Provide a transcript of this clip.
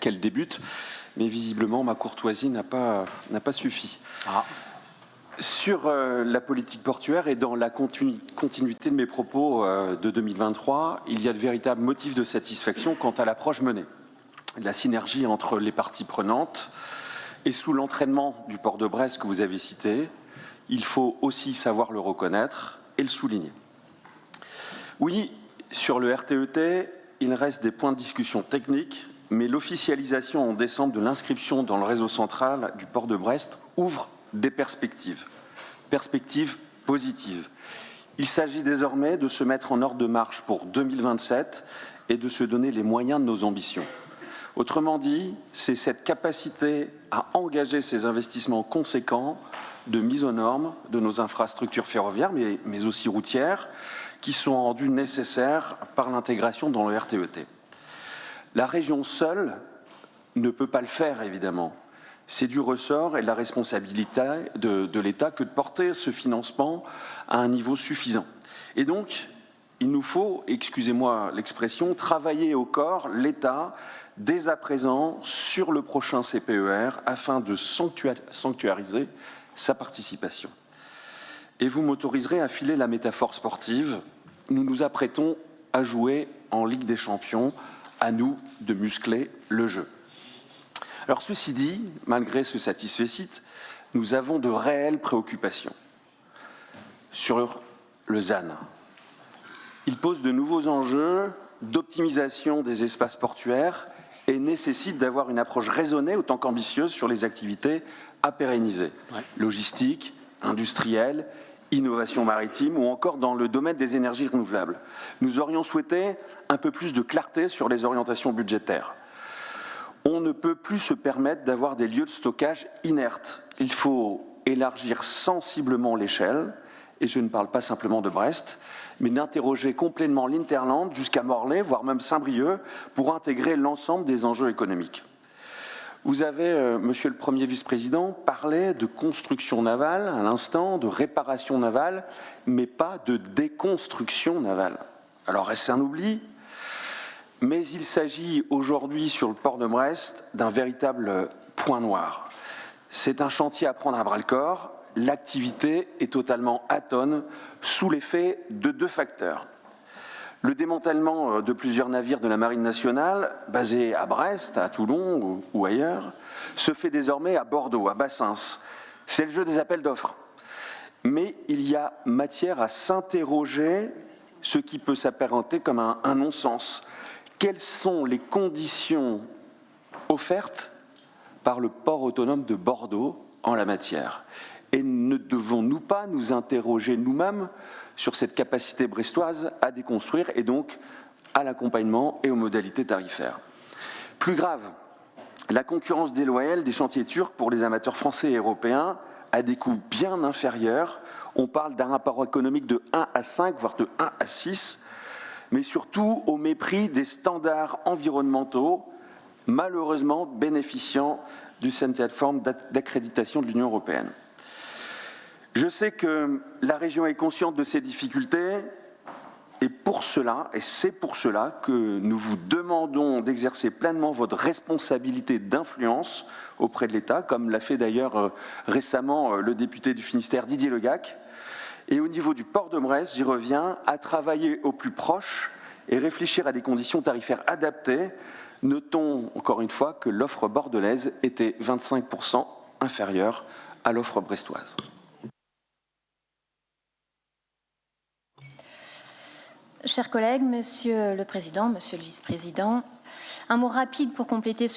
qu'elle débute, mais visiblement ma courtoisie n'a pas suffi. Sur la politique portuaire et dans la continuité de mes propos de 2023, il y a de véritables motifs de satisfaction quant à l'approche menée. La synergie entre les parties prenantes et sous l'entraînement du port de Brest que vous avez cité, il faut aussi savoir le reconnaître et le souligner. Oui, sur le RTET, il reste des points de discussion techniques, mais l'officialisation en décembre de l'inscription dans le réseau central du port de Brest ouvre des perspectives positives. Il s'agit désormais de se mettre en ordre de marche pour 2027 et de se donner les moyens de nos ambitions. Autrement dit, c'est cette capacité à engager ces investissements conséquents de mise aux normes de nos infrastructures ferroviaires, mais aussi routières, qui sont rendues nécessaires par l'intégration dans le RTET. La région seule ne peut pas le faire, évidemment. C'est du ressort et de la responsabilité de l'État que de porter ce financement à un niveau suffisant. Et donc, il nous faut, excusez-moi l'expression, travailler au corps l'État dès à présent sur le prochain CPER afin de sanctuariser sa participation. Et vous m'autoriserez à filer la métaphore sportive. Nous nous apprêtons à jouer en Ligue des Champions, à nous de muscler le jeu. Alors ceci dit, malgré ce satisfecit, nous avons de réelles préoccupations. Sur le ZAN, il pose de nouveaux enjeux d'optimisation des espaces portuaires et nécessite d'avoir une approche raisonnée autant qu'ambitieuse sur les activités à pérenniser. Logistique, industrielle, innovation maritime ou encore dans le domaine des énergies renouvelables. Nous aurions souhaité un peu plus de clarté sur les orientations budgétaires. On ne peut plus se permettre d'avoir des lieux de stockage inertes. Il faut élargir sensiblement l'échelle, et je ne parle pas simplement de Brest, mais d'interroger complètement l'Interland jusqu'à Morlaix, voire même Saint-Brieuc, pour intégrer l'ensemble des enjeux économiques. Vous avez, monsieur le Premier vice-président, parlé de construction navale à l'instant, de réparation navale, mais pas de déconstruction navale. Alors, est-ce un oubli ? Mais il s'agit aujourd'hui sur le port de Brest d'un véritable point noir. C'est un chantier à prendre à bras-le-corps. L'activité est totalement atone sous l'effet de deux facteurs. Le démantèlement de plusieurs navires de la Marine nationale, basés à Brest, à Toulon ou ailleurs, se fait désormais à Bordeaux, à Bassens. C'est le jeu des appels d'offres. Mais il y a matière à s'interroger, ce qui peut s'apparenter comme un non-sens. Quelles sont les conditions offertes par le port autonome de Bordeaux en la matière ? Et ne devons-nous pas nous interroger nous-mêmes sur cette capacité brestoise à déconstruire et donc à l'accompagnement et aux modalités tarifaires ? Plus grave, la concurrence déloyale des chantiers turcs pour les amateurs français et européens a des coûts bien inférieurs. On parle d'un rapport économique de 1 à 5, voire de 1 à 6, mais surtout au mépris des standards environnementaux, malheureusement bénéficiant de cette forme d'accréditation de l'Union européenne. Je sais que la région est consciente de ces difficultés et c'est pour cela que nous vous demandons d'exercer pleinement votre responsabilité d'influence auprès de l'État, comme l'a fait d'ailleurs récemment le député du Finistère Didier Legac. Et au niveau du port de Brest, j'y reviens, à travailler au plus proche et réfléchir à des conditions tarifaires adaptées. Notons encore une fois que l'offre bordelaise était 25% inférieure à l'offre brestoise. Chers collègues, Monsieur le Président, Monsieur le Vice-président, un mot rapide pour compléter